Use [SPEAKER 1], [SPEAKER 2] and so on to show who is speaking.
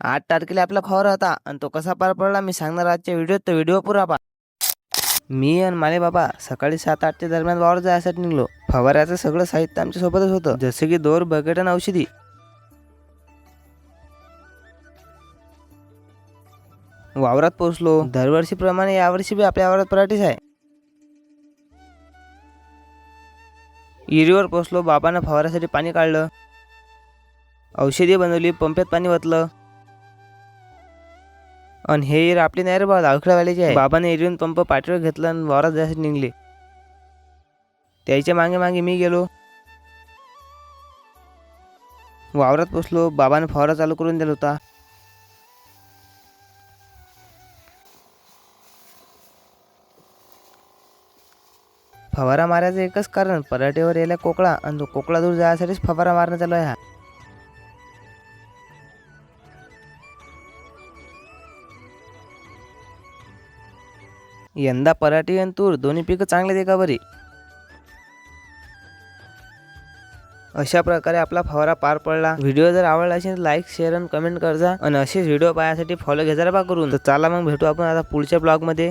[SPEAKER 1] 8 तारखेला आपला फवारा होता आणि तो कसा पार पडला मी सांगणार आजच्या व्हिडिओत. तर व्हिडिओ पुरा पहा. मी आणि माले बाबा सकाळी 7-8 च्या दरम्यान वावर जायसाठी निघलो. फवाऱ्याचं सगळं साहित्य आमच्या सोबतच होतं, जसे की दोर, बकेट आणि औषधी. वावरात पोहोचलो. दरवर्षीप्रमाणे यावर्षी बी आपल्या वावरात पराठीच आहे. विहिरीवर पोहोचलो. बाबांना फवाऱ्यासाठी पाणी काढलं, औषधी बनवली, पंप्यात पाणी ओतलं. आणि हे विहीर आपली नाही रे बा, दावखेडवाल्याची आहे. बाबाने विहिरीहून पंप पाठीवर घेतला आणि वावरात जायसाठी निघले. त्याच्या मागे मागे मी गेलो. वावरात पोहोचलो. बाबाने फवारा चालू करून दिला होता. फवारा मारायचं एकच कारण, पराठीवर यायला कोकळा आणि तो कोकळा दूर जायसाठीच फवारा मारणं चालू आहे हा. यंदा पराठी आणि तूर दोन्ही पिकं चांगले दे का बरी. अशा प्रकारे आपला फवारा पार पडला. व्हिडिओ जर आवडला असेल तर लाईक, शेअर आणि कमेंट करजा. आणि असेच व्हिडिओ पाहण्यासाठी फॉलो घे जरा बा करून. तर चला मग भेटू आपण आता पुढच्या ब्लॉगमध्ये.